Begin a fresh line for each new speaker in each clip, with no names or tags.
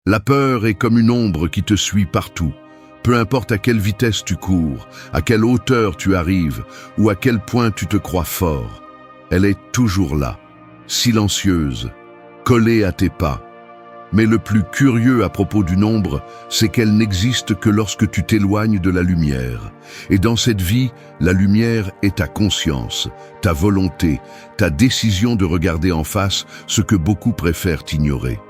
La peur est comme une ombre qui te suit partout. Peu importe à quelle vitesse tu cours, à quelle hauteur tu arrives ou à quel point tu te crois fort. Elle est toujours là, silencieuse, collée à tes pas. Mais le plus curieux à propos d'une ombre, c'est qu'elle n'existe que lorsque tu t'éloignes de la lumière. Et dans cette vie, la lumière est ta conscience, ta volonté, ta décision de regarder en face ce que beaucoup préfèrent ignorer.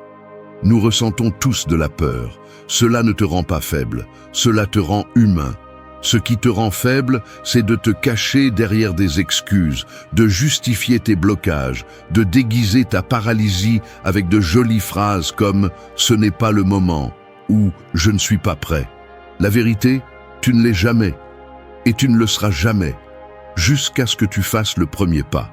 Nous ressentons tous de la peur. Cela ne te rend pas faible, cela te rend humain. Ce qui te rend faible, c'est de te cacher derrière des excuses, de justifier tes blocages, de déguiser ta paralysie avec de jolies phrases comme « ce n'est pas le moment » ou « je ne suis pas prêt ». La vérité, tu ne l'es jamais, et tu ne le seras jamais, jusqu'à ce que tu fasses le premier pas.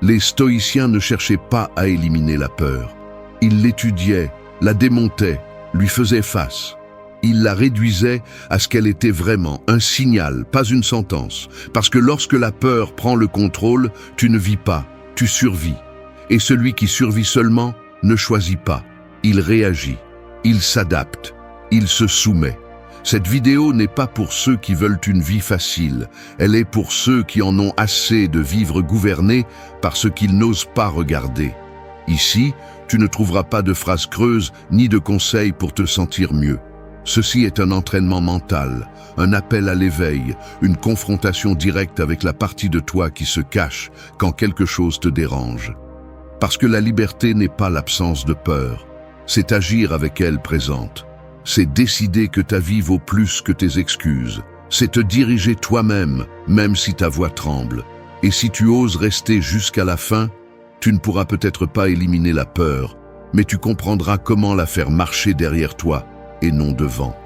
Les stoïciens ne cherchaient pas à éliminer la peur. Ils l'étudiaient, la démontaient, lui faisaient face. Il la réduisait à ce qu'elle était vraiment, un signal, pas une sentence. Parce que lorsque la peur prend le contrôle, tu ne vis pas, tu survis. Et celui qui survit seulement ne choisit pas. Il réagit, il s'adapte, il se soumet. Cette vidéo n'est pas pour ceux qui veulent une vie facile. Elle est pour ceux qui en ont assez de vivre gouvernés par ce qu'ils n'osent pas regarder. Ici, tu ne trouveras pas de phrases creuses ni de conseils pour te sentir mieux. Ceci est un entraînement mental, un appel à l'éveil, une confrontation directe avec la partie de toi qui se cache quand quelque chose te dérange. Parce que la liberté n'est pas l'absence de peur, c'est agir avec elle présente. C'est décider que ta vie vaut plus que tes excuses. C'est te diriger toi-même, même si ta voix tremble. Et si tu oses rester jusqu'à la fin, tu ne pourras peut-être pas éliminer la peur, mais tu comprendras comment la faire marcher derrière toi et non devant.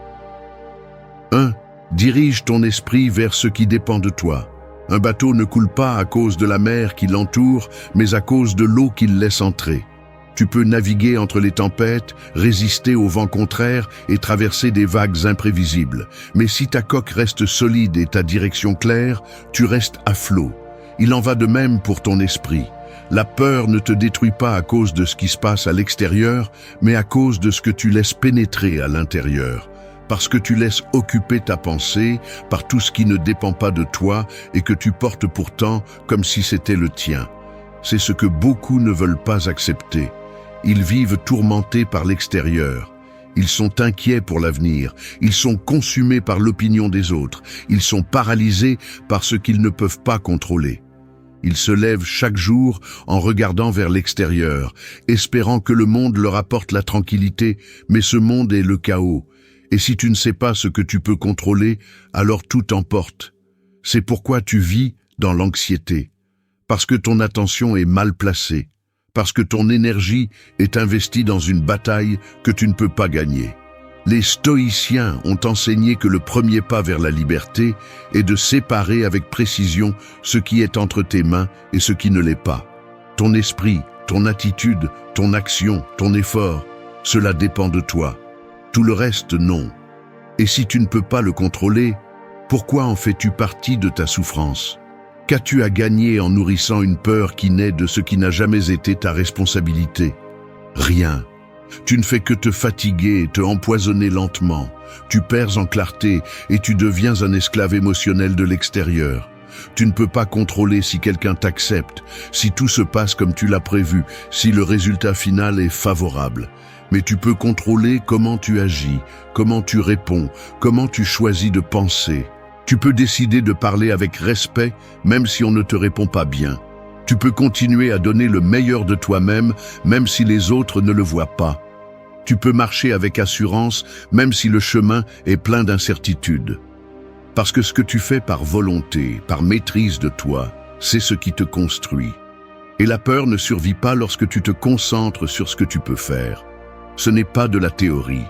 1. Dirige ton esprit vers ce qui dépend de toi. Un bateau ne coule pas à cause de la mer qui l'entoure, mais à cause de l'eau qu'il laisse entrer. Tu peux naviguer entre les tempêtes, résister aux vents contraires et traverser des vagues imprévisibles. Mais si ta coque reste solide et ta direction claire, tu restes à flot. Il en va de même pour ton esprit. La peur ne te détruit pas à cause de ce qui se passe à l'extérieur, mais à cause de ce que tu laisses pénétrer à l'intérieur. Parce que tu laisses occuper ta pensée par tout ce qui ne dépend pas de toi et que tu portes pourtant comme si c'était le tien. C'est ce que beaucoup ne veulent pas accepter. Ils vivent tourmentés par l'extérieur. Ils sont inquiets pour l'avenir. Ils sont consumés par l'opinion des autres. Ils sont paralysés par ce qu'ils ne peuvent pas contrôler. Ils se lèvent chaque jour en regardant vers l'extérieur, espérant que le monde leur apporte la tranquillité, mais ce monde est le chaos. Et si tu ne sais pas ce que tu peux contrôler, alors tout t'emporte. C'est pourquoi tu vis dans l'anxiété. Parce que ton attention est mal placée. Parce que ton énergie est investie dans une bataille que tu ne peux pas gagner. Les stoïciens ont enseigné que le premier pas vers la liberté est de séparer avec précision ce qui est entre tes mains et ce qui ne l'est pas. Ton esprit, ton attitude, ton action, ton effort, cela dépend de toi. Tout le reste, non. Et si tu ne peux pas le contrôler, pourquoi en fais-tu partie de ta souffrance ? Qu'as-tu à gagner en nourrissant une peur qui naît de ce qui n'a jamais été ta responsabilité ? Rien. Tu ne fais que te fatiguer et te empoisonner lentement. Tu perds en clarté et tu deviens un esclave émotionnel de l'extérieur. Tu ne peux pas contrôler si quelqu'un t'accepte, si tout se passe comme tu l'as prévu, si le résultat final est favorable. Mais tu peux contrôler comment tu agis, comment tu réponds, comment tu choisis de penser. Tu peux décider de parler avec respect, même si on ne te répond pas bien. Tu peux continuer à donner le meilleur de toi-même, même si les autres ne le voient pas. Tu peux marcher avec assurance, même si le chemin est plein d'incertitudes. Parce que ce que tu fais par volonté, par maîtrise de toi, c'est ce qui te construit. Et la peur ne survit pas lorsque tu te concentres sur ce que tu peux faire. Ce n'est pas de la théorie,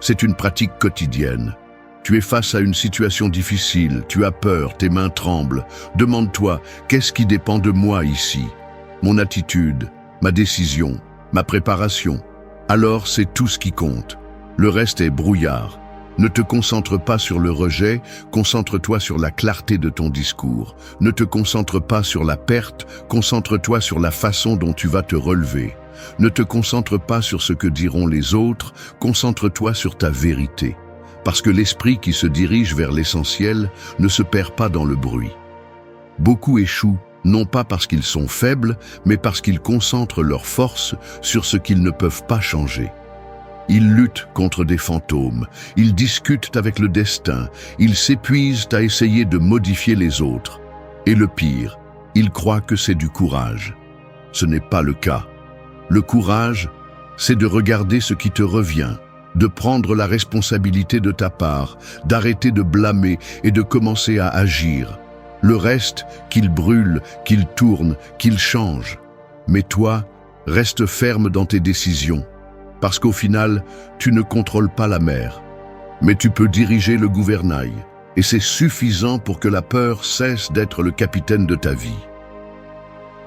c'est une pratique quotidienne. Tu es face à une situation difficile, tu as peur, tes mains tremblent. Demande-toi, qu'est-ce qui dépend de moi ici ? Mon attitude, ma décision, ma préparation. Alors c'est tout ce qui compte. Le reste est brouillard. Ne te concentre pas sur le rejet, concentre-toi sur la clarté de ton discours. Ne te concentre pas sur la perte, concentre-toi sur la façon dont tu vas te relever. Ne te concentre pas sur ce que diront les autres, concentre-toi sur ta vérité. Parce que l'esprit qui se dirige vers l'essentiel ne se perd pas dans le bruit. Beaucoup échouent, non pas parce qu'ils sont faibles, mais parce qu'ils concentrent leur force sur ce qu'ils ne peuvent pas changer. Ils luttent contre des fantômes, ils discutent avec le destin, ils s'épuisent à essayer de modifier les autres. Et le pire, ils croient que c'est du courage. Ce n'est pas le cas. Le courage, c'est de regarder ce qui te revient, de prendre la responsabilité de ta part, d'arrêter de blâmer et de commencer à agir. Le reste, qu'il brûle, qu'il tourne, qu'il change. Mais toi, reste ferme dans tes décisions. Parce qu'au final, tu ne contrôles pas la mer. Mais tu peux diriger le gouvernail. Et c'est suffisant pour que la peur cesse d'être le capitaine de ta vie.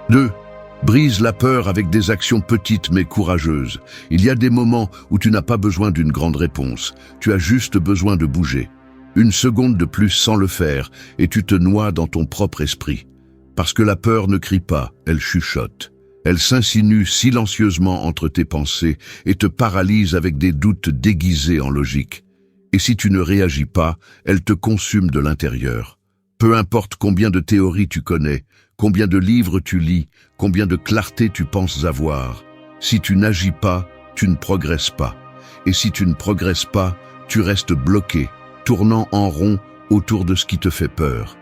2. Brise la peur avec des actions petites mais courageuses. Il y a des moments où tu n'as pas besoin d'une grande réponse. Tu as juste besoin de bouger. Une seconde de plus sans le faire, et tu te noies dans ton propre esprit. Parce que la peur ne crie pas, elle chuchote. Elle s'insinue silencieusement entre tes pensées et te paralyse avec des doutes déguisés en logique. Et si tu ne réagis pas, elle te consume de l'intérieur. Peu importe combien de théories tu connais, combien de livres tu lis, combien de clarté tu penses avoir. Si tu n'agis pas, tu ne progresses pas. Et si tu ne progresses pas, tu restes bloqué, tournant en rond autour de ce qui te fait peur.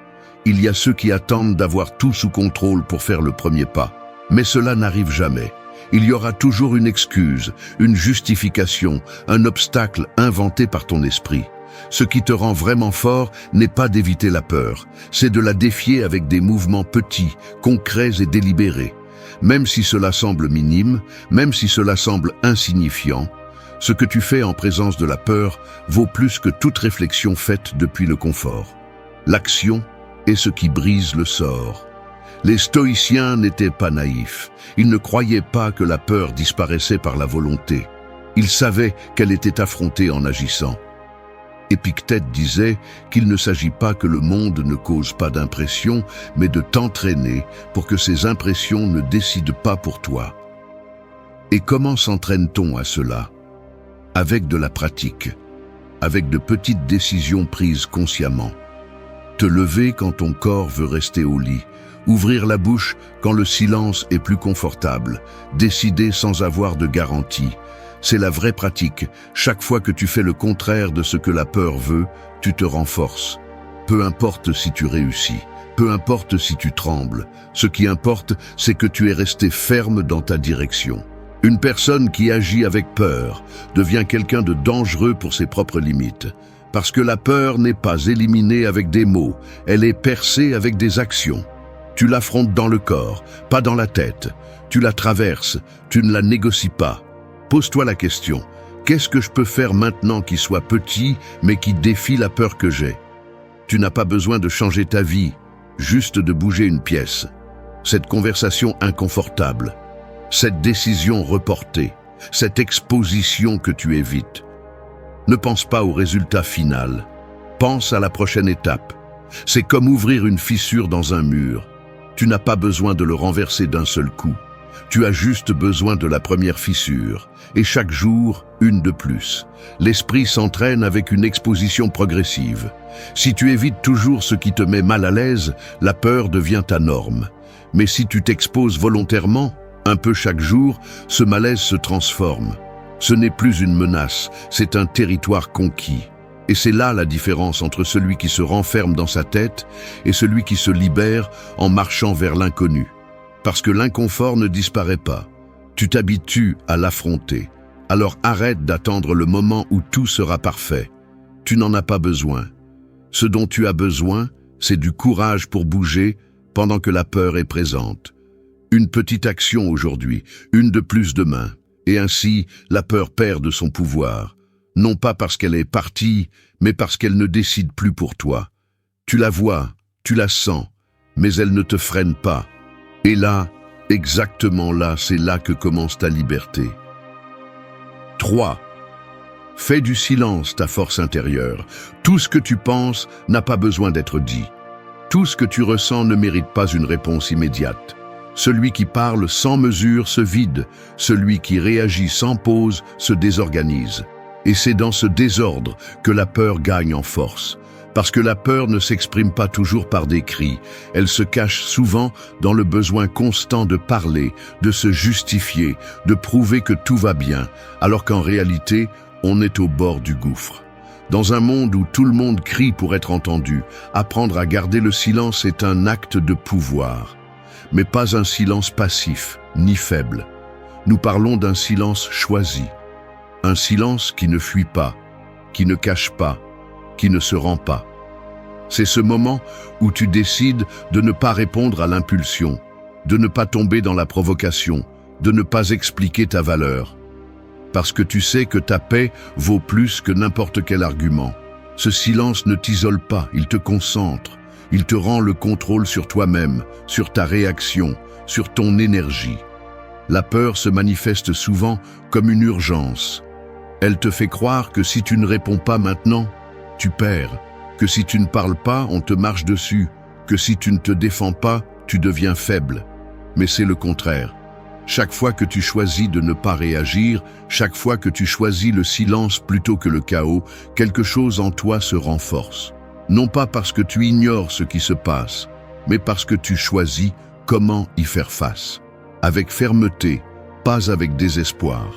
Il y a ceux qui attendent d'avoir tout sous contrôle pour faire le premier pas. Mais cela n'arrive jamais. Il y aura toujours une excuse, une justification, un obstacle inventé par ton esprit. Ce qui te rend vraiment fort n'est pas d'éviter la peur, c'est de la défier avec des mouvements petits, concrets et délibérés. Même si cela semble minime, même si cela semble insignifiant, ce que tu fais en présence de la peur vaut plus que toute réflexion faite depuis le confort. L'action est ce qui brise le sort. Les stoïciens n'étaient pas naïfs. Ils ne croyaient pas que la peur disparaissait par la volonté. Ils savaient qu'elle était affrontée en agissant. Épictète disait qu'il ne s'agit pas que le monde ne cause pas d'impression, mais de t'entraîner pour que ces impressions ne décident pas pour toi. Et comment s'entraîne-t-on à cela? Avec de la pratique, avec de petites décisions prises consciemment. Te lever quand ton corps veut rester au lit, ouvrir la bouche quand le silence est plus confortable, décider sans avoir de garantie. C'est la vraie pratique. Chaque fois que tu fais le contraire de ce que la peur veut, tu te renforces. Peu importe si tu réussis, peu importe si tu trembles. Ce qui importe, c'est que tu es resté ferme dans ta direction. Une personne qui agit avec peur devient quelqu'un de dangereux pour ses propres limites. Parce que la peur n'est pas éliminée avec des mots, elle est percée avec des actions. Tu l'affrontes dans le corps, pas dans la tête. Tu la traverses, tu ne la négocies pas. Pose-toi la question, qu'est-ce que je peux faire maintenant qui soit petit, mais qui défie la peur que j'ai? Tu n'as pas besoin de changer ta vie, juste de bouger une pièce. Cette conversation inconfortable, cette décision reportée, cette exposition que tu évites. Ne pense pas au résultat final, pense à la prochaine étape. C'est comme ouvrir une fissure dans un mur. Tu n'as pas besoin de le renverser d'un seul coup. Tu as juste besoin de la première fissure, et chaque jour, une de plus. L'esprit s'entraîne avec une exposition progressive. Si tu évites toujours ce qui te met mal à l'aise, la peur devient ta norme. Mais si tu t'exposes volontairement, un peu chaque jour, ce malaise se transforme. Ce n'est plus une menace, c'est un territoire conquis. Et c'est là la différence entre celui qui se renferme dans sa tête et celui qui se libère en marchant vers l'inconnu. Parce que l'inconfort ne disparaît pas. Tu t'habitues à l'affronter. Alors arrête d'attendre le moment où tout sera parfait. Tu n'en as pas besoin. Ce dont tu as besoin, c'est du courage pour bouger pendant que la peur est présente. Une petite action aujourd'hui, une de plus demain. Et ainsi, la peur perd de son pouvoir. Non pas parce qu'elle est partie, mais parce qu'elle ne décide plus pour toi. Tu la vois, tu la sens, mais elle ne te freine pas. Et là, exactement là, c'est là que commence ta liberté. 3. Fais du silence ta force intérieure. Tout ce que tu penses n'a pas besoin d'être dit. Tout ce que tu ressens ne mérite pas une réponse immédiate. Celui qui parle sans mesure se vide, celui qui réagit sans pause se désorganise. Et c'est dans ce désordre que la peur gagne en force. Parce que la peur ne s'exprime pas toujours par des cris, elle se cache souvent dans le besoin constant de parler, de se justifier, de prouver que tout va bien, alors qu'en réalité, on est au bord du gouffre. Dans un monde où tout le monde crie pour être entendu, apprendre à garder le silence est un acte de pouvoir. Mais pas un silence passif, ni faible. Nous parlons d'un silence choisi. Un silence qui ne fuit pas, qui ne cache pas, qui ne se rend pas. C'est ce moment où tu décides de ne pas répondre à l'impulsion, de ne pas tomber dans la provocation, de ne pas expliquer ta valeur. Parce que tu sais que ta paix vaut plus que n'importe quel argument. Ce silence ne t'isole pas, il te concentre. Il te rend le contrôle sur toi-même, sur ta réaction, sur ton énergie. La peur se manifeste souvent comme une urgence. Elle te fait croire que si tu ne réponds pas maintenant, tu perds, que si tu ne parles pas, on te marche dessus, que si tu ne te défends pas, tu deviens faible. Mais c'est le contraire. Chaque fois que tu choisis de ne pas réagir, chaque fois que tu choisis le silence plutôt que le chaos, quelque chose en toi se renforce. Non pas parce que tu ignores ce qui se passe, mais parce que tu choisis comment y faire face. Avec fermeté, pas avec désespoir.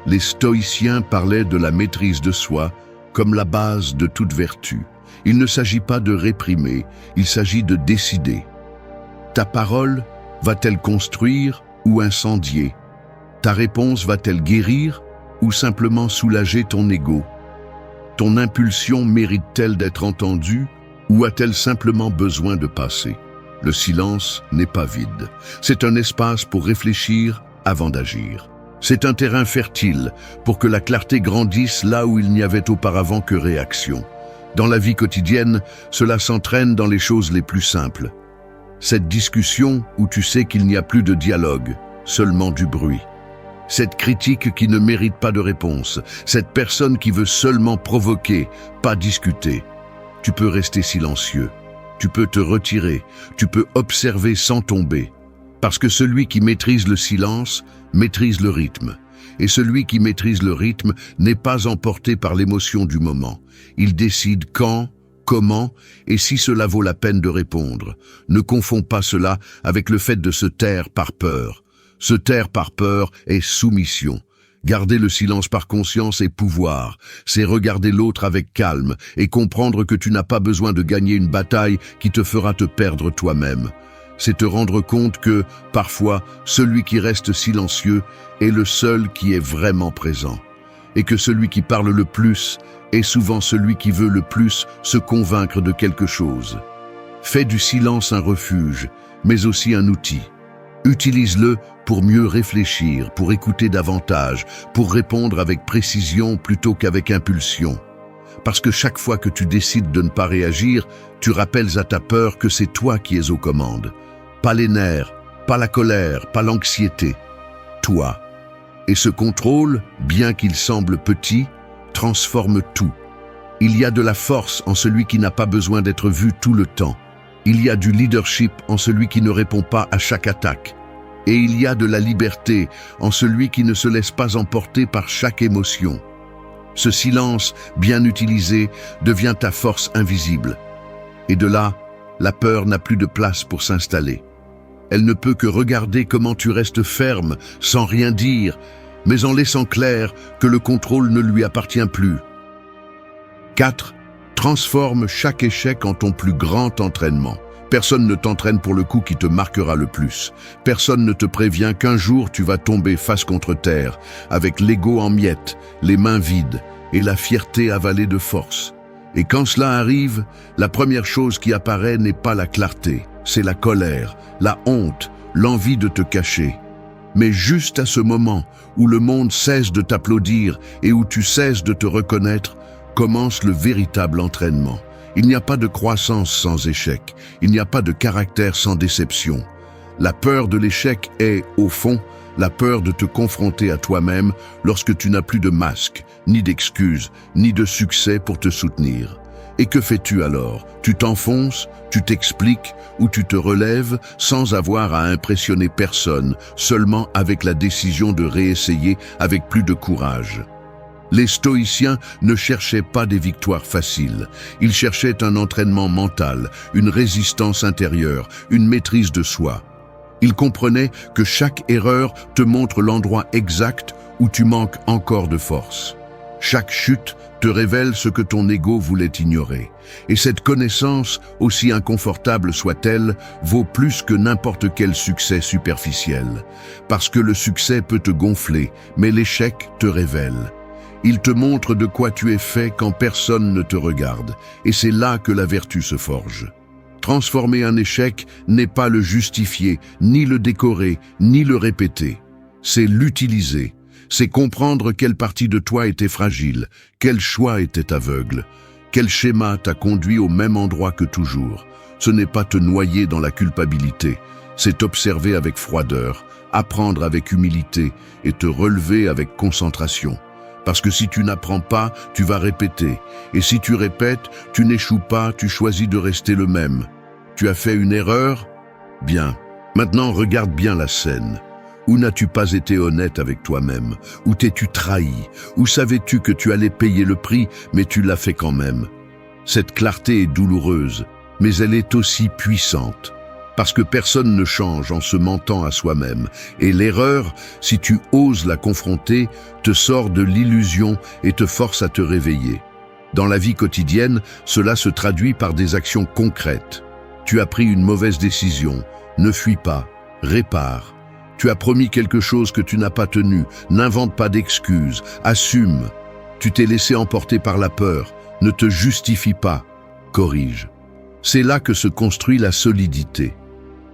Les stoïciens parlaient de la maîtrise de soi comme la base de toute vertu. Il ne s'agit pas de réprimer, il s'agit de décider. Ta parole va-t-elle construire ou incendier? Ta réponse va-t-elle guérir ou simplement soulager ton ego? Ton impulsion mérite-t-elle d'être entendue ou a-t-elle simplement besoin de passer? Le silence n'est pas vide. C'est un espace pour réfléchir avant d'agir. C'est un terrain fertile pour que la clarté grandisse là où il n'y avait auparavant que réaction. Dans la vie quotidienne, cela s'entraîne dans les choses les plus simples. Cette discussion où tu sais qu'il n'y a plus de dialogue, seulement du bruit. Cette critique qui ne mérite pas de réponse. Cette personne qui veut seulement provoquer, pas discuter. Tu peux rester silencieux. Tu peux te retirer. Tu peux observer sans tomber. Parce que celui qui maîtrise le silence maîtrise le rythme. Et celui qui maîtrise le rythme n'est pas emporté par l'émotion du moment. Il décide quand, comment et si cela vaut la peine de répondre. Ne confonds pas cela avec le fait de se taire par peur. Se taire par peur est soumission. Garder le silence par conscience est pouvoir. C'est regarder l'autre avec calme et comprendre que tu n'as pas besoin de gagner une bataille qui te fera te perdre toi-même. C'est te rendre compte que, parfois, celui qui reste silencieux est le seul qui est vraiment présent. Et que celui qui parle le plus est souvent celui qui veut le plus se convaincre de quelque chose. Fais du silence un refuge, mais aussi un outil. Utilise-le pour mieux réfléchir, pour écouter davantage, pour répondre avec précision plutôt qu'avec impulsion. Parce que chaque fois que tu décides de ne pas réagir, tu rappelles à ta peur que c'est toi qui es aux commandes. Pas les nerfs, pas la colère, pas l'anxiété. Toi. Et ce contrôle, bien qu'il semble petit, transforme tout. Il y a de la force en celui qui n'a pas besoin d'être vu tout le temps. Il y a du leadership en celui qui ne répond pas à chaque attaque. Et il y a de la liberté en celui qui ne se laisse pas emporter par chaque émotion. Ce silence, bien utilisé, devient ta force invisible. Et de là, la peur n'a plus de place pour s'installer. Elle ne peut que regarder comment tu restes ferme, sans rien dire, mais en laissant clair que le contrôle ne lui appartient plus. 4. Transforme chaque échec en ton plus grand entraînement. Personne ne t'entraîne pour le coup qui te marquera le plus. Personne ne te prévient qu'un jour tu vas tomber face contre terre, avec l'ego en miettes, les mains vides et la fierté avalée de force. Et quand cela arrive, la première chose qui apparaît n'est pas la clarté, c'est la colère, la honte, l'envie de te cacher. Mais juste à ce moment où le monde cesse de t'applaudir et où tu cesses de te reconnaître, commence le véritable entraînement. Il n'y a pas de croissance sans échec, il n'y a pas de caractère sans déception. La peur de l'échec est, au fond, la peur de te confronter à toi-même lorsque tu n'as plus de masque, ni d'excuses, ni de succès pour te soutenir. Et que fais-tu alors? Tu t'enfonces, tu t'expliques ou tu te relèves sans avoir à impressionner personne, seulement avec la décision de réessayer avec plus de courage. Les stoïciens ne cherchaient pas des victoires faciles. Ils cherchaient un entraînement mental, une résistance intérieure, une maîtrise de soi. Ils comprenaient que chaque erreur te montre l'endroit exact où tu manques encore de force. Chaque chute te révèle ce que ton ego voulait ignorer. Et cette connaissance, aussi inconfortable soit-elle, vaut plus que n'importe quel succès superficiel. Parce que le succès peut te gonfler, mais l'échec te révèle. Il te montre de quoi tu es fait quand personne ne te regarde, et c'est là que la vertu se forge. Transformer un échec n'est pas le justifier, ni le décorer, ni le répéter. C'est l'utiliser. C'est comprendre quelle partie de toi était fragile, quel choix était aveugle, quel schéma t'a conduit au même endroit que toujours. Ce n'est pas te noyer dans la culpabilité, c'est observer avec froideur, apprendre avec humilité et te relever avec concentration. Parce que si tu n'apprends pas, tu vas répéter. Et si tu répètes, tu n'échoues pas, tu choisis de rester le même. Tu as fait une erreur? Bien. Maintenant, regarde bien la scène. Où n'as-tu pas été honnête avec toi-même? Où t'es-tu trahi? Où savais-tu que tu allais payer le prix, mais tu l'as fait quand même? Cette clarté est douloureuse, mais elle est aussi puissante. Parce que personne ne change en se mentant à soi-même. Et l'erreur, si tu oses la confronter, te sort de l'illusion et te force à te réveiller. Dans la vie quotidienne, cela se traduit par des actions concrètes. Tu as pris une mauvaise décision, ne fuis pas, répare. Tu as promis quelque chose que tu n'as pas tenu, n'invente pas d'excuses, assume. Tu t'es laissé emporter par la peur, ne te justifie pas, corrige. C'est là que se construit la solidité.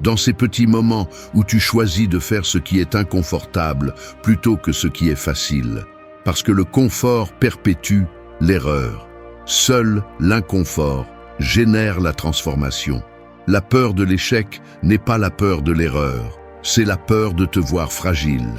Dans ces petits moments où tu choisis de faire ce qui est inconfortable plutôt que ce qui est facile. Parce que le confort perpétue l'erreur. Seul l'inconfort génère la transformation. La peur de l'échec n'est pas la peur de l'erreur, c'est la peur de te voir fragile.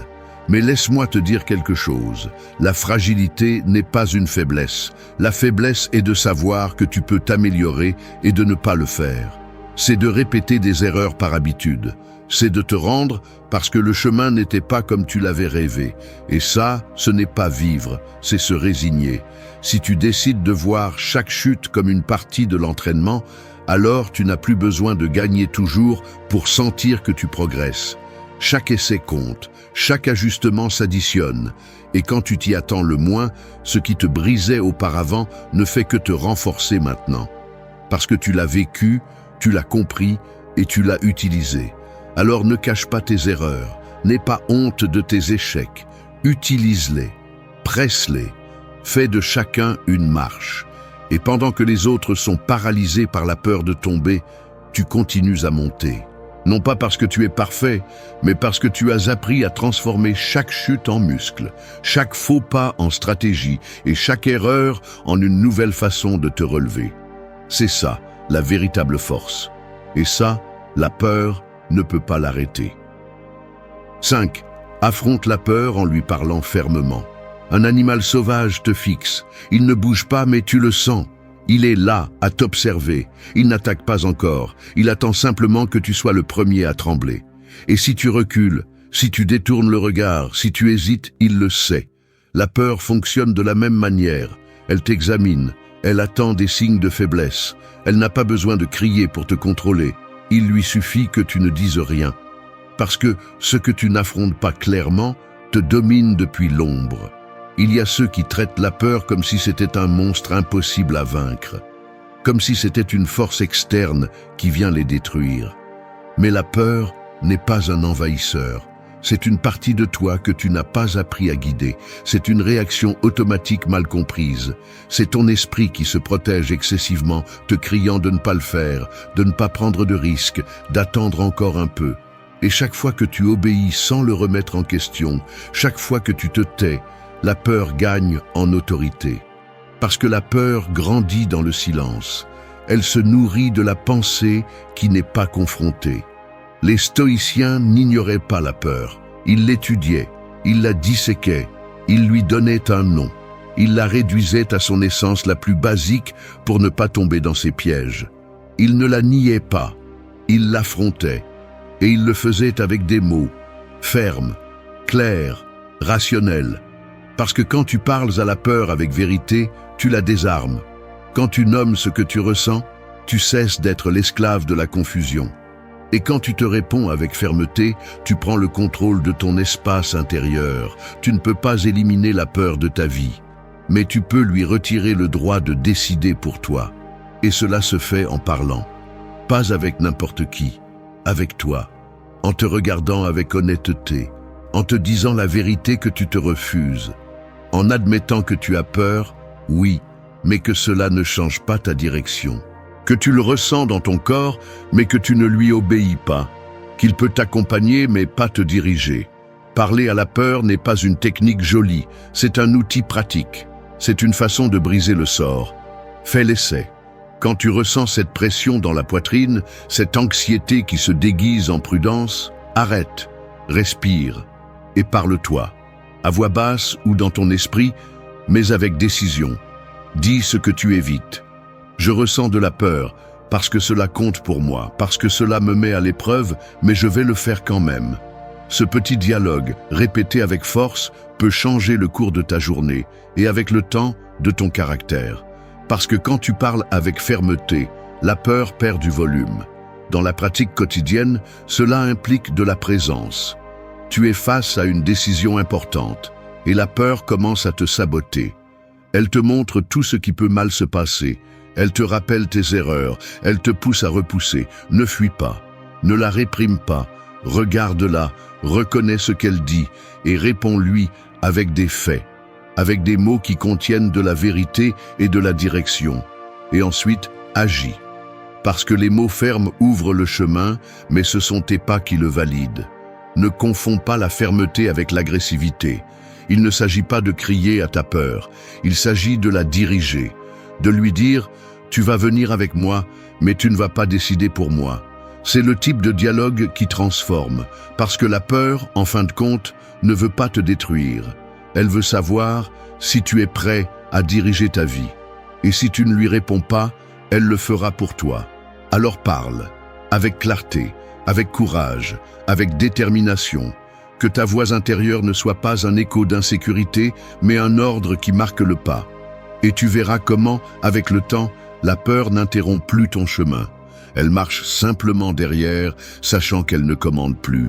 Mais laisse-moi te dire quelque chose, la fragilité n'est pas une faiblesse. La faiblesse est de savoir que tu peux t'améliorer et de ne pas le faire. C'est de répéter des erreurs par habitude. C'est de te rendre parce que le chemin n'était pas comme tu l'avais rêvé. Et ça, ce n'est pas vivre, c'est se résigner. Si tu décides de voir chaque chute comme une partie de l'entraînement, alors tu n'as plus besoin de gagner toujours pour sentir que tu progresses. Chaque essai compte, chaque ajustement s'additionne. Et quand tu t'y attends le moins, ce qui te brisait auparavant ne fait que te renforcer maintenant. Parce que tu l'as vécu, tu l'as compris et tu l'as utilisé. Alors ne cache pas tes erreurs, n'aie pas honte de tes échecs. Utilise-les, presse-les, fais de chacun une marche. Et pendant que les autres sont paralysés par la peur de tomber, tu continues à monter. Non pas parce que tu es parfait, mais parce que tu as appris à transformer chaque chute en muscle, chaque faux pas en stratégie et chaque erreur en une nouvelle façon de te relever. C'est ça, la véritable force. Et ça, la peur ne peut pas l'arrêter. 5. Affronte la peur en lui parlant fermement. Un animal sauvage te fixe. Il ne bouge pas, mais tu le sens. Il est là, à t'observer. Il n'attaque pas encore. Il attend simplement que tu sois le premier à trembler. Et si tu recules, si tu détournes le regard, si tu hésites, il le sait. La peur fonctionne de la même manière. Elle t'examine. Elle attend des signes de faiblesse. Elle n'a pas besoin de crier pour te contrôler. Il lui suffit que tu ne dises rien. Parce que ce que tu n'affrontes pas clairement te domine depuis l'ombre. Il y a ceux qui traitent la peur comme si c'était un monstre impossible à vaincre, comme si c'était une force externe qui vient les détruire. Mais la peur n'est pas un envahisseur. C'est une partie de toi que tu n'as pas appris à guider. C'est une réaction automatique mal comprise. C'est ton esprit qui se protège excessivement, te criant de ne pas le faire, de ne pas prendre de risques, d'attendre encore un peu. Et chaque fois que tu obéis sans le remettre en question, chaque fois que tu te tais, la peur gagne en autorité. Parce que la peur grandit dans le silence. Elle se nourrit de la pensée qui n'est pas confrontée. Les stoïciens n'ignoraient pas la peur. Ils l'étudiaient, ils la disséquaient, ils lui donnaient un nom. Il la réduisait à son essence la plus basique pour ne pas tomber dans ses pièges. Il ne la niait pas, il l'affrontait, et il le faisait avec des mots, fermes, clairs, rationnels. Parce que quand tu parles à la peur avec vérité, tu la désarmes. Quand tu nommes ce que tu ressens, tu cesses d'être l'esclave de la confusion. Et quand tu te réponds avec fermeté, tu prends le contrôle de ton espace intérieur. Tu ne peux pas éliminer la peur de ta vie, mais tu peux lui retirer le droit de décider pour toi. Et cela se fait en parlant. Pas avec n'importe qui, avec toi, en te regardant avec honnêteté, en te disant la vérité que tu te refuses, en admettant que tu as peur, oui, mais que cela ne change pas ta direction. Que tu le ressens dans ton corps, mais que tu ne lui obéis pas. Qu'il peut t'accompagner, mais pas te diriger. Parler à la peur n'est pas une technique jolie, c'est un outil pratique. C'est une façon de briser le sort. Fais l'essai. Quand tu ressens cette pression dans la poitrine, cette anxiété qui se déguise en prudence, arrête, respire et parle-toi. À voix basse ou dans ton esprit, mais avec décision. Dis ce que tu évites. Je ressens de la peur, parce que cela compte pour moi, parce que cela me met à l'épreuve, mais je vais le faire quand même. Ce petit dialogue, répété avec force, peut changer le cours de ta journée, et avec le temps, de ton caractère. Parce que quand tu parles avec fermeté, la peur perd du volume. Dans la pratique quotidienne, cela implique de la présence. Tu es face à une décision importante, et la peur commence à te saboter. Elle te montre tout ce qui peut mal se passer. Elle te rappelle tes erreurs, elle te pousse à repousser. Ne fuis pas, ne la réprime pas, regarde-la, reconnais ce qu'elle dit et réponds-lui avec des faits, avec des mots qui contiennent de la vérité et de la direction. Et ensuite, agis. Parce que les mots fermes ouvrent le chemin, mais ce sont tes pas qui le valident. Ne confonds pas la fermeté avec l'agressivité. Il ne s'agit pas de crier à ta peur, il s'agit de la diriger, de lui dire « tu vas venir avec moi, mais tu ne vas pas décider pour moi ». C'est le type de dialogue qui transforme, parce que la peur, en fin de compte, ne veut pas te détruire. Elle veut savoir si tu es prêt à diriger ta vie. Et si tu ne lui réponds pas, elle le fera pour toi. Alors parle, avec clarté, avec courage, avec détermination. Que ta voix intérieure ne soit pas un écho d'insécurité, mais un ordre qui marque le pas. Et tu verras comment, avec le temps, la peur n'interrompt plus ton chemin. Elle marche simplement derrière, sachant qu'elle ne commande plus.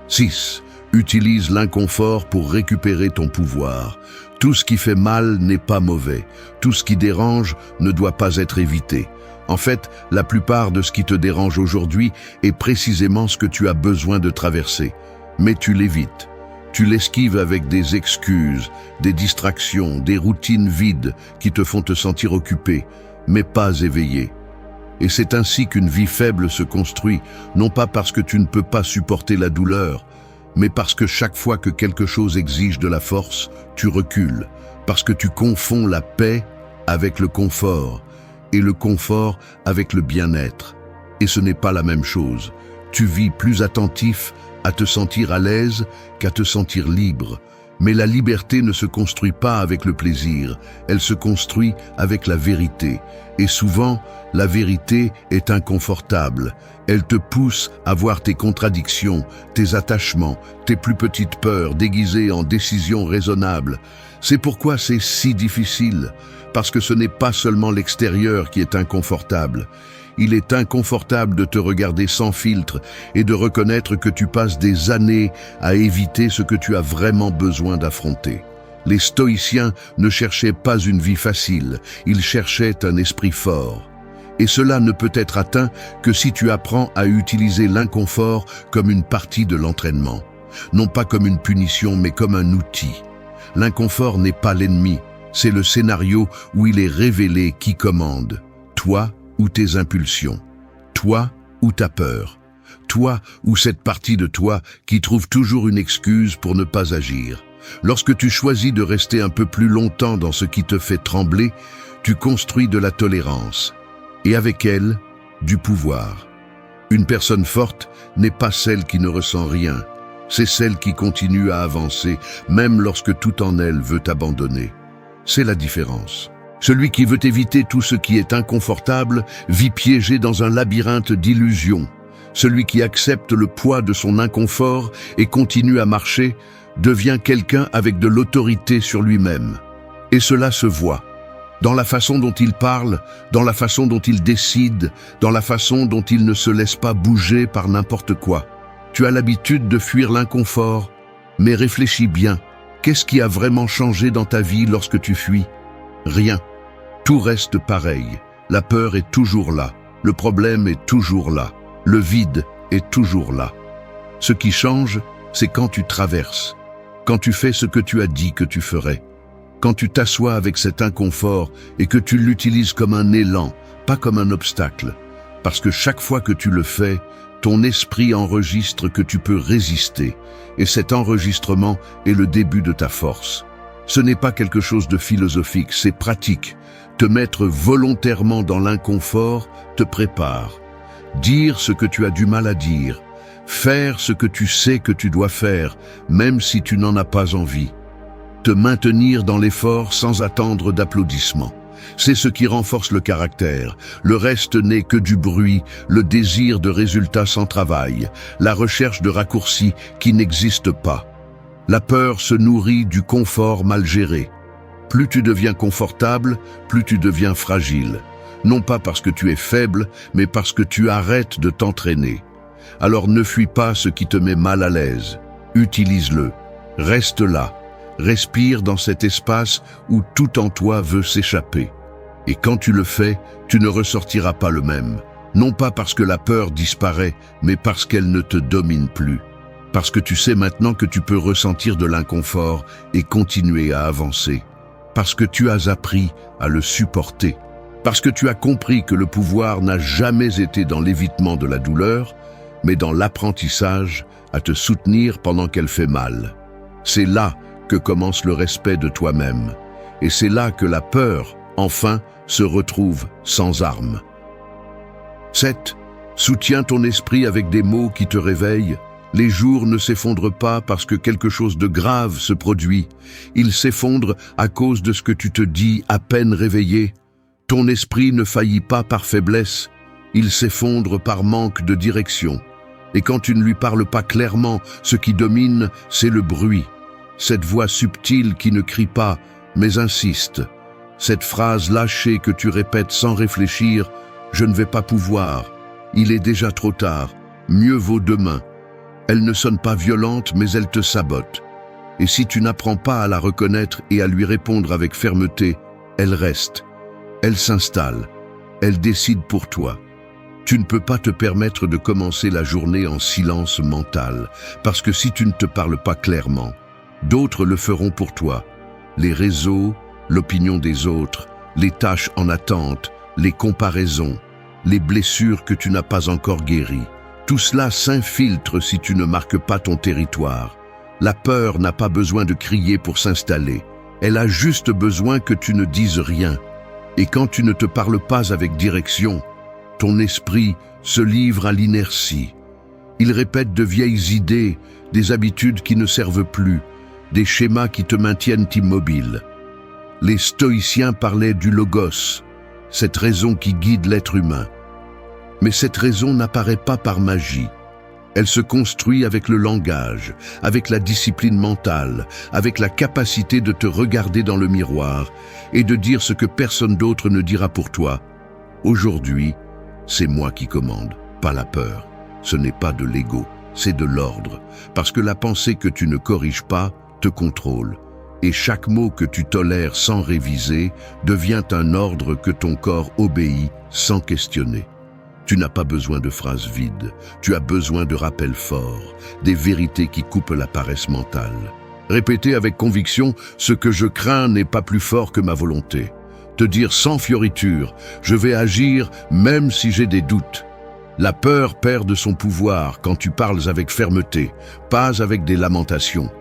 6. Utilise l'inconfort pour récupérer ton pouvoir. Tout ce qui fait mal n'est pas mauvais. Tout ce qui dérange ne doit pas être évité. En fait, la plupart de ce qui te dérange aujourd'hui est précisément ce que tu as besoin de traverser. Mais tu l'évites. Tu l'esquives avec des excuses, des distractions, des routines vides qui te font te sentir occupé, mais pas éveillé. Et c'est ainsi qu'une vie faible se construit, non pas parce que tu ne peux pas supporter la douleur, mais parce que chaque fois que quelque chose exige de la force, tu recules, parce que tu confonds la paix avec le confort, et le confort avec le bien-être. Et ce n'est pas la même chose. Tu vis plus attentif à te sentir à l'aise qu'à te sentir libre. Mais la liberté ne se construit pas avec le plaisir, elle se construit avec la vérité. Et souvent, la vérité est inconfortable. Elle te pousse à voir tes contradictions, tes attachements, tes plus petites peurs déguisées en décisions raisonnables. C'est pourquoi c'est si difficile, parce que ce n'est pas seulement l'extérieur qui est inconfortable. Il est inconfortable de te regarder sans filtre et de reconnaître que tu passes des années à éviter ce que tu as vraiment besoin d'affronter. Les stoïciens ne cherchaient pas une vie facile, ils cherchaient un esprit fort. Et cela ne peut être atteint que si tu apprends à utiliser l'inconfort comme une partie de l'entraînement. Non pas comme une punition, mais comme un outil. L'inconfort n'est pas l'ennemi, c'est le scénario où il est révélé qui commande. Toi ou tes impulsions, toi ou ta peur, toi ou cette partie de toi qui trouve toujours une excuse pour ne pas agir. Lorsque tu choisis de rester un peu plus longtemps dans ce qui te fait trembler, tu construis de la tolérance, et avec elle, du pouvoir. Une personne forte n'est pas celle qui ne ressent rien, C'est celle qui continue à avancer, même lorsque tout en elle veut abandonner. C'est la différence. Celui qui veut éviter tout ce qui est inconfortable vit piégé dans un labyrinthe d'illusions. Celui qui accepte le poids de son inconfort et continue à marcher devient quelqu'un avec de l'autorité sur lui-même. Et cela se voit dans la façon dont il parle, dans la façon dont il décide, dans la façon dont il ne se laisse pas bouger par n'importe quoi. Tu as l'habitude de fuir l'inconfort, mais réfléchis bien. Qu'est-ce qui a vraiment changé dans ta vie lorsque tu fuis? Rien. Tout reste pareil. La peur est toujours là. Le problème est toujours là. Le vide est toujours là. Ce qui change, c'est quand tu traverses, quand tu fais ce que tu as dit que tu ferais, quand tu t'assois avec cet inconfort et que tu l'utilises comme un élan, pas comme un obstacle. Parce que chaque fois que tu le fais, ton esprit enregistre que tu peux résister, et cet enregistrement est le début de ta force. Ce n'est pas quelque chose de philosophique, c'est pratique. Te mettre volontairement dans l'inconfort te prépare. Dire ce que tu as du mal à dire, faire ce que tu sais que tu dois faire, même si tu n'en as pas envie. Te maintenir dans l'effort sans attendre d'applaudissements. C'est ce qui renforce le caractère. Le reste n'est que du bruit, le désir de résultats sans travail, la recherche de raccourcis qui n'existent pas. La peur se nourrit du confort mal géré. Plus tu deviens confortable, plus tu deviens fragile. Non pas parce que tu es faible, mais parce que tu arrêtes de t'entraîner. Alors ne fuis pas ce qui te met mal à l'aise. Utilise-le. Reste là. Respire dans cet espace où tout en toi veut s'échapper. Et quand tu le fais, tu ne ressortiras pas le même. Non pas parce que la peur disparaît, mais parce qu'elle ne te domine plus. Parce que tu sais maintenant que tu peux ressentir de l'inconfort et continuer à avancer. Parce que tu as appris à le supporter. Parce que tu as compris que le pouvoir n'a jamais été dans l'évitement de la douleur, mais dans l'apprentissage à te soutenir pendant qu'elle fait mal. C'est là que commence le respect de toi-même. Et c'est là que la peur, enfin, se retrouve sans armes. 7. Soutiens ton esprit avec des mots qui te réveillent. Les jours ne s'effondrent pas parce que quelque chose de grave se produit. Ils s'effondrent à cause de ce que tu te dis à peine réveillé. Ton esprit ne faillit pas par faiblesse. Il s'effondre par manque de direction. Et quand tu ne lui parles pas clairement, ce qui domine, c'est le bruit. Cette voix subtile qui ne crie pas, mais insiste. Cette phrase lâchée que tu répètes sans réfléchir, « Je ne vais pas pouvoir. Il est déjà trop tard. Mieux vaut demain. » Elle ne sonne pas violente, mais elle te sabote. Et si tu n'apprends pas à la reconnaître et à lui répondre avec fermeté, elle reste. Elle s'installe. Elle décide pour toi. Tu ne peux pas te permettre de commencer la journée en silence mental, parce que si tu ne te parles pas clairement, d'autres le feront pour toi. Les réseaux, l'opinion des autres, les tâches en attente, les comparaisons, les blessures que tu n'as pas encore guéries. Tout cela s'infiltre si tu ne marques pas ton territoire. La peur n'a pas besoin de crier pour s'installer. Elle a juste besoin que tu ne dises rien. Et quand tu ne te parles pas avec direction, ton esprit se livre à l'inertie. Il répète de vieilles idées, des habitudes qui ne servent plus, des schémas qui te maintiennent immobile. Les stoïciens parlaient du logos, cette raison qui guide l'être humain. Mais cette raison n'apparaît pas par magie. Elle se construit avec le langage, avec la discipline mentale, avec la capacité de te regarder dans le miroir et de dire ce que personne d'autre ne dira pour toi. Aujourd'hui, c'est moi qui commande, pas la peur. Ce n'est pas de l'ego, c'est de l'ordre. Parce que la pensée que tu ne corriges pas te contrôle. Et chaque mot que tu tolères sans réviser devient un ordre que ton corps obéit sans questionner. Tu n'as pas besoin de phrases vides, tu as besoin de rappels forts, des vérités qui coupent la paresse mentale. Répéter avec conviction « ce que je crains n'est pas plus fort que ma volonté ». Te dire sans fioriture « je vais agir même si j'ai des doutes ». La peur perd de son pouvoir quand tu parles avec fermeté, pas avec des lamentations.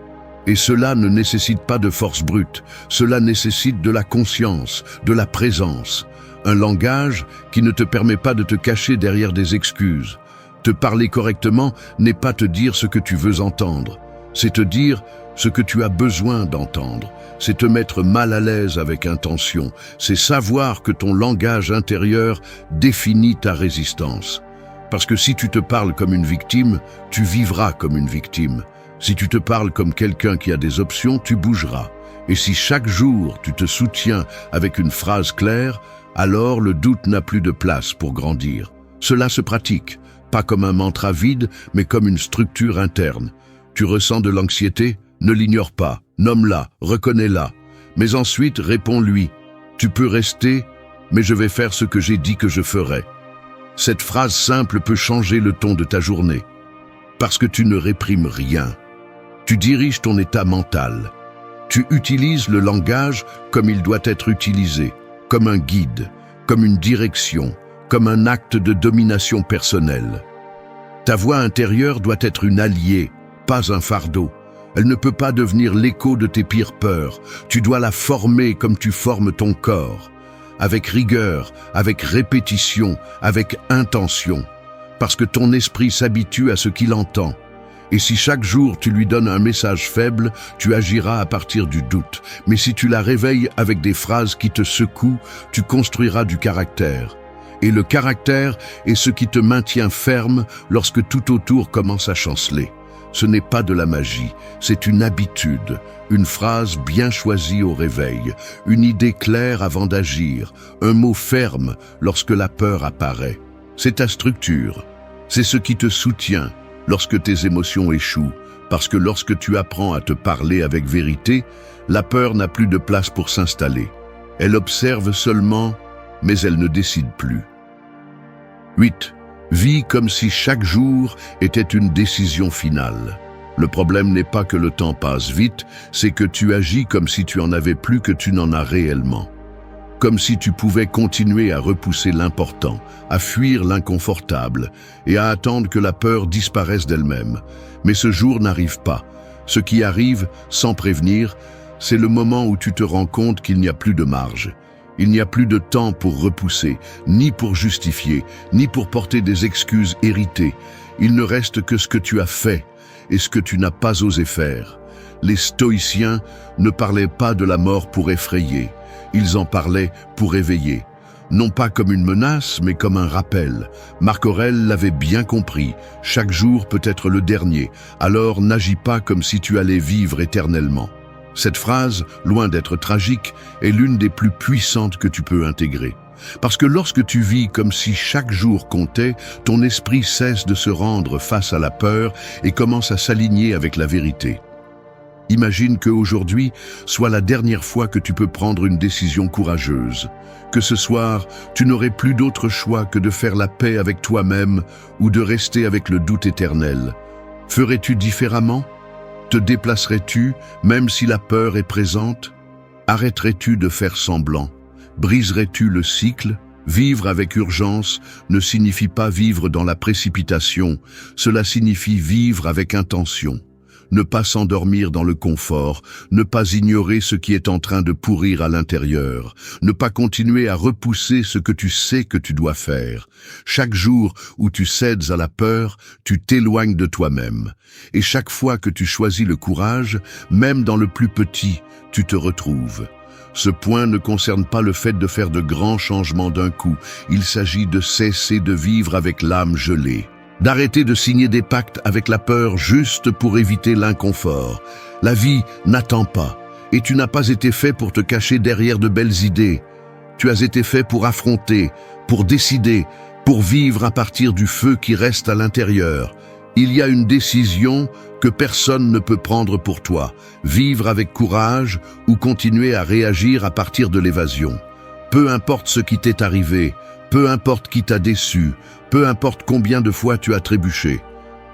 Et cela ne nécessite pas de force brute, cela nécessite de la conscience, de la présence. Un langage qui ne te permet pas de te cacher derrière des excuses. Te parler correctement n'est pas te dire ce que tu veux entendre, c'est te dire ce que tu as besoin d'entendre. C'est te mettre mal à l'aise avec intention, c'est savoir que ton langage intérieur définit ta résistance. Parce que si tu te parles comme une victime, tu vivras comme une victime. Si tu te parles comme quelqu'un qui a des options, tu bougeras. Et si chaque jour tu te soutiens avec une phrase claire, alors le doute n'a plus de place pour grandir. Cela se pratique, pas comme un mantra vide, mais comme une structure interne. Tu ressens de l'anxiété? Ne l'ignore pas, nomme-la, reconnais-la. Mais ensuite, réponds-lui. Tu peux rester, mais je vais faire ce que j'ai dit que je ferais. Cette phrase simple peut changer le ton de ta journée. Parce que tu ne réprimes rien. Tu diriges ton état mental. Tu utilises le langage comme il doit être utilisé, comme un guide, comme une direction, comme un acte de domination personnelle. Ta voix intérieure doit être une alliée, pas un fardeau. Elle ne peut pas devenir l'écho de tes pires peurs. Tu dois la former comme tu formes ton corps, avec rigueur, avec répétition, avec intention, parce que ton esprit s'habitue à ce qu'il entend. Et si chaque jour tu lui donnes un message faible, tu agiras à partir du doute. Mais si tu la réveilles avec des phrases qui te secouent, tu construiras du caractère. Et le caractère est ce qui te maintient ferme lorsque tout autour commence à chanceler. Ce n'est pas de la magie, c'est une habitude, une phrase bien choisie au réveil, une idée claire avant d'agir, un mot ferme lorsque la peur apparaît. C'est ta structure, c'est ce qui te soutient lorsque tes émotions échouent, parce que lorsque tu apprends à te parler avec vérité, la peur n'a plus de place pour s'installer. Elle observe seulement, mais elle ne décide plus. 8. Vis comme si chaque jour était une décision finale. Le problème n'est pas que le temps passe vite, c'est que tu agis comme si tu en avais plus que tu n'en as réellement. Comme si tu pouvais continuer à repousser l'important, à fuir l'inconfortable et à attendre que la peur disparaisse d'elle-même. Mais ce jour n'arrive pas. Ce qui arrive, sans prévenir, c'est le moment où tu te rends compte qu'il n'y a plus de marge. Il n'y a plus de temps pour repousser, ni pour justifier, ni pour porter des excuses héritées. Il ne reste que ce que tu as fait et ce que tu n'as pas osé faire. Les stoïciens ne parlaient pas de la mort pour effrayer, ils en parlaient pour éveiller. Non pas comme une menace, mais comme un rappel. Marc Aurèle l'avait bien compris, chaque jour peut être le dernier, alors n'agis pas comme si tu allais vivre éternellement. Cette phrase, loin d'être tragique, est l'une des plus puissantes que tu peux intégrer. Parce que lorsque tu vis comme si chaque jour comptait, ton esprit cesse de se rendre face à la peur et commence à s'aligner avec la vérité. Imagine qu'aujourd'hui soit la dernière fois que tu peux prendre une décision courageuse. Que ce soir, tu n'aurais plus d'autre choix que de faire la paix avec toi-même ou de rester avec le doute éternel. Ferais-tu différemment ? Te déplacerais-tu, même si la peur est présente? Arrêterais-tu de faire semblant? Briserais-tu le cycle? Vivre avec urgence ne signifie pas vivre dans la précipitation, cela signifie vivre avec intention. Ne pas s'endormir dans le confort, ne pas ignorer ce qui est en train de pourrir à l'intérieur, ne pas continuer à repousser ce que tu sais que tu dois faire. Chaque jour où tu cèdes à la peur, tu t'éloignes de toi-même. Et chaque fois que tu choisis le courage, même dans le plus petit, tu te retrouves. Ce point ne concerne pas le fait de faire de grands changements d'un coup, il s'agit de cesser de vivre avec l'âme gelée. D'arrêter de signer des pactes avec la peur juste pour éviter l'inconfort. La vie n'attend pas, et tu n'as pas été fait pour te cacher derrière de belles idées. Tu as été fait pour affronter, pour décider, pour vivre à partir du feu qui reste à l'intérieur. Il y a une décision que personne ne peut prendre pour toi. Vivre avec courage ou continuer à réagir à partir de l'évasion. Peu importe ce qui t'est arrivé, peu importe qui t'a déçu, peu importe combien de fois tu as trébuché.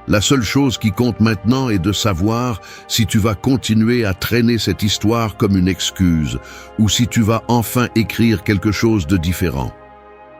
La seule chose qui compte maintenant est de savoir si tu vas continuer à traîner cette histoire comme une excuse ou si tu vas enfin écrire quelque chose de différent.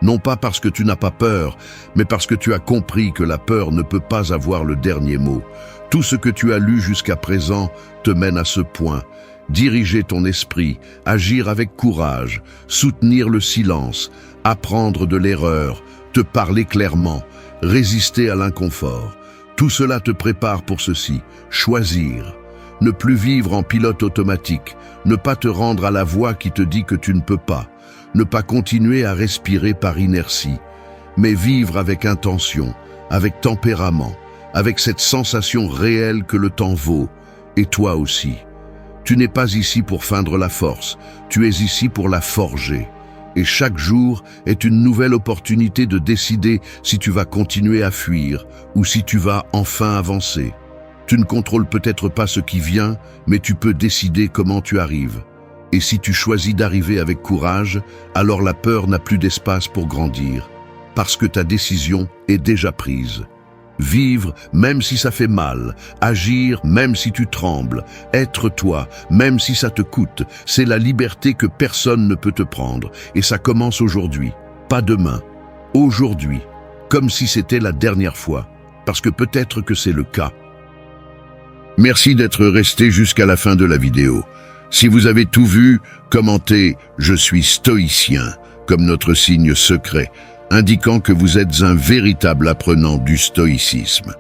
Non pas parce que tu n'as pas peur, mais parce que tu as compris que la peur ne peut pas avoir le dernier mot. Tout ce que tu as lu jusqu'à présent te mène à ce point. Diriger ton esprit, agir avec courage, soutenir le silence, apprendre de l'erreur, te parler clairement. résister à l'inconfort. Tout cela te prépare pour ceci, choisir. Ne plus vivre en pilote automatique, ne pas te rendre à la voix qui te dit que tu ne peux pas, ne pas continuer à respirer par inertie, mais vivre avec intention, avec tempérament, avec cette sensation réelle que le temps vaut, et toi aussi. Tu n'es pas ici pour feindre la force, tu es ici pour la forger. Et chaque jour est une nouvelle opportunité de décider si tu vas continuer à fuir ou si tu vas enfin avancer. Tu ne contrôles peut-être pas ce qui vient, mais tu peux décider comment tu arrives. Et si tu choisis d'arriver avec courage, alors la peur n'a plus d'espace pour grandir, parce que ta décision est déjà prise. Vivre même si ça fait mal, agir même si tu trembles, être toi même si ça te coûte, c'est la liberté que personne ne peut te prendre. Et ça commence aujourd'hui, pas demain, aujourd'hui, comme si c'était la dernière fois, parce que peut-être que c'est le cas. Merci d'être resté jusqu'à la fin de la vidéo. Si vous avez tout vu, commentez « Je suis stoïcien » comme notre signe secret, indiquant que vous êtes un véritable apprenant du stoïcisme.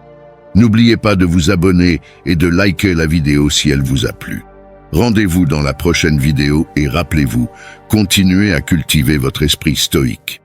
N'oubliez pas de vous abonner et de liker la vidéo si elle vous a plu. Rendez-vous dans la prochaine vidéo et rappelez-vous, continuez à cultiver votre esprit stoïque.